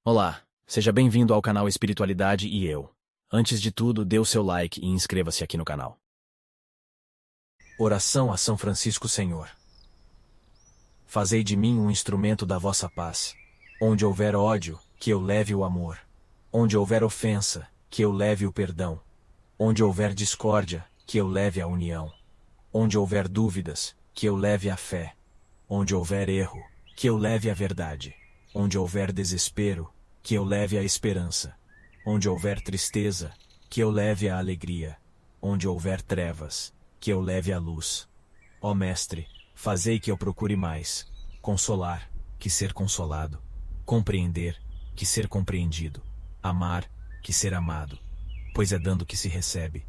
Olá, seja bem-vindo ao canal Espiritualidade e Eu. Antes de tudo, dê o seu like e inscreva-se aqui no canal. Oração a São Francisco Senhor. Fazei de mim um instrumento da vossa paz. Onde houver ódio, que eu leve o amor. Onde houver ofensa, que eu leve o perdão. Onde houver discórdia, que eu leve a união. Onde houver dúvidas, que eu leve a fé. Onde houver erro, que eu leve a verdade. Onde houver desespero, que eu leve a esperança. Onde houver tristeza, que eu leve a alegria. Onde houver trevas, que eu leve a luz. Ó Mestre, fazei que eu procure mais consolar, que ser consolado, compreender, que ser compreendido, amar, que ser amado. Pois é dando que se recebe,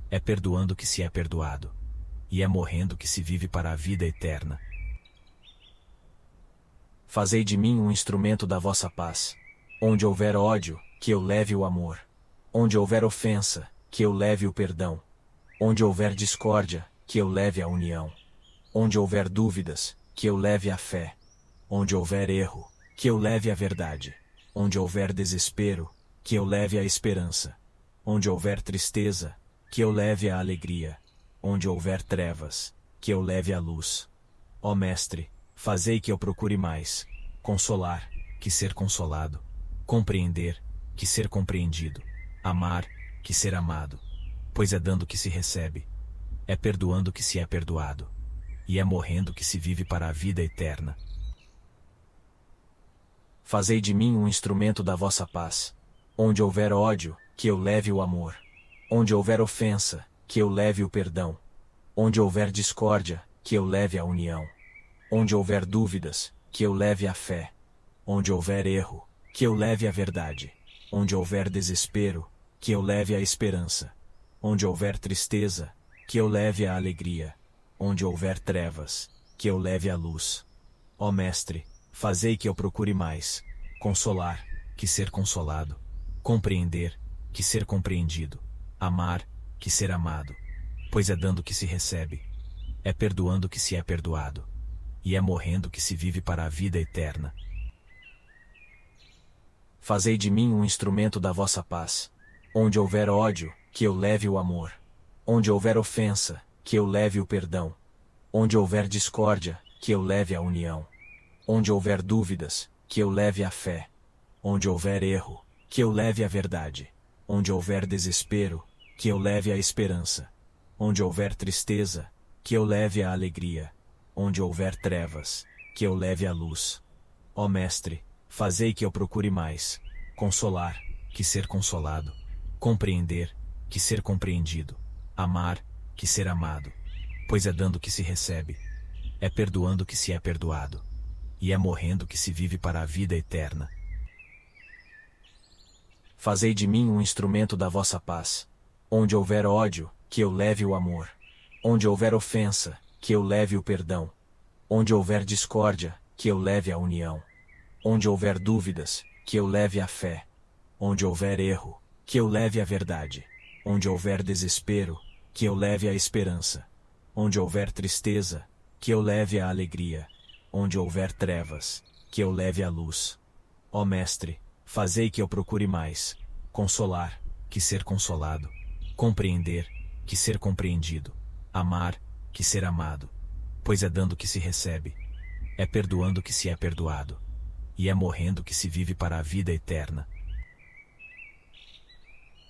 é perdoando que se é perdoado, e é morrendo que se vive para a vida eterna. Fazei de mim um instrumento da vossa paz. Onde houver ódio, que eu leve o amor. Onde houver ofensa, que eu leve o perdão. Onde houver discórdia, que eu leve a união. Onde houver dúvidas, que eu leve a fé. Onde houver erro, que eu leve a verdade. Onde houver desespero, que eu leve a esperança. Onde houver tristeza, que eu leve a alegria. Onde houver trevas, que eu leve a luz. Ó Mestre, fazei que eu procure mais consolar, que ser consolado, compreender, que ser compreendido, amar, que ser amado. Pois é dando que se recebe, é perdoando que se é perdoado, e é morrendo que se vive para a vida eterna. Fazei de mim um instrumento da vossa paz. Onde houver ódio, que eu leve o amor. Onde houver ofensa, que eu leve o perdão. Onde houver discórdia, que eu leve a união. Onde houver dúvidas, que eu leve a fé. Onde houver erro, que eu leve a verdade. Onde houver desespero, que eu leve a esperança. Onde houver tristeza, que eu leve a alegria. Onde houver trevas, que eu leve a luz. Ó Mestre, fazei que eu procure mais consolar, que ser consolado, compreender, que ser compreendido, amar, que ser amado. Pois é dando que se recebe, é perdoando que se é perdoado, e é morrendo que se vive para a vida eterna. Fazei de mim um instrumento da vossa paz. Onde houver ódio, que eu leve o amor. Onde houver ofensa, que eu leve o perdão. Onde houver discórdia, que eu leve a união. Onde houver dúvidas, que eu leve a fé. Onde houver erro, que eu leve a verdade. Onde houver desespero, que eu leve a esperança. Onde houver tristeza, que eu leve a alegria. Onde houver trevas, que eu leve a luz. Ó Mestre, fazei que eu procure mais consolar, que ser consolado, compreender, que ser compreendido, amar, que ser amado. Pois é dando que se recebe, é perdoando que se é perdoado, e é morrendo que se vive para a vida eterna. Fazei de mim um instrumento da vossa paz. Onde houver ódio, que eu leve o amor. Onde houver ofensa, que eu leve o perdão. Onde houver discórdia, que eu leve a união. Onde houver dúvidas, que eu leve a fé. Onde houver erro, que eu leve a verdade. Onde houver desespero, que eu leve a esperança. Onde houver tristeza, que eu leve a alegria. Onde houver trevas, que eu leve a luz. Ó Mestre, fazei que eu procure mais consolar, que ser consolado, compreender, que ser compreendido, amar, que ser amado. Pois é dando que se recebe, é perdoando que se é perdoado, e é morrendo que se vive para a vida eterna.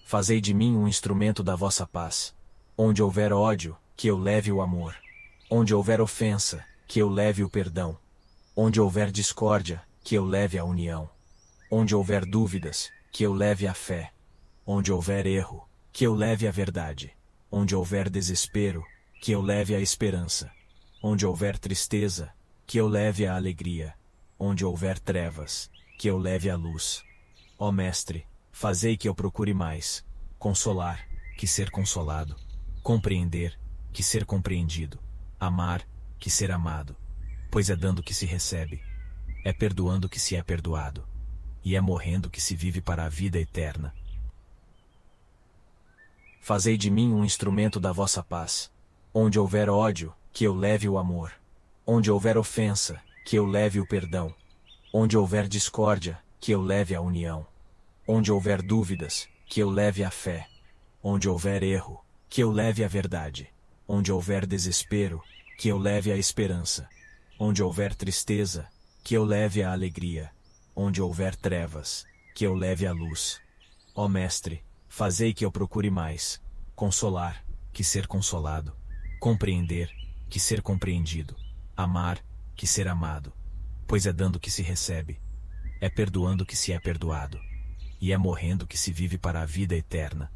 Fazei de mim um instrumento da vossa paz. Onde houver ódio, que eu leve o amor. Onde houver ofensa, que eu leve o perdão. Onde houver discórdia, que eu leve a união. Onde houver dúvidas, que eu leve a fé. Onde houver erro, que eu leve a verdade. Onde houver desespero, que eu leve a esperança. Onde houver tristeza, que eu leve a alegria. Onde houver trevas, que eu leve a luz. Ó Mestre, fazei que eu procure mais consolar, que ser consolado, compreender, que ser compreendido, amar, que ser amado. Pois é dando que se recebe, é perdoando que se é perdoado, e é morrendo que se vive para a vida eterna. Fazei de mim um instrumento da vossa paz. Onde houver ódio, que eu leve o amor. Onde houver ofensa, que eu leve o perdão. Onde houver discórdia, que eu leve a união. Onde houver dúvidas, que eu leve a fé. Onde houver erro, que eu leve a verdade. Onde houver desespero, que eu leve a esperança. Onde houver tristeza, que eu leve a alegria. Onde houver trevas, que eu leve a luz. Ó Mestre, fazei que eu procure mais consolar, que ser consolado, compreender, que ser compreendido, amar, que ser amado. Pois é dando que se recebe, é perdoando que se é perdoado, e é morrendo que se vive para a vida eterna.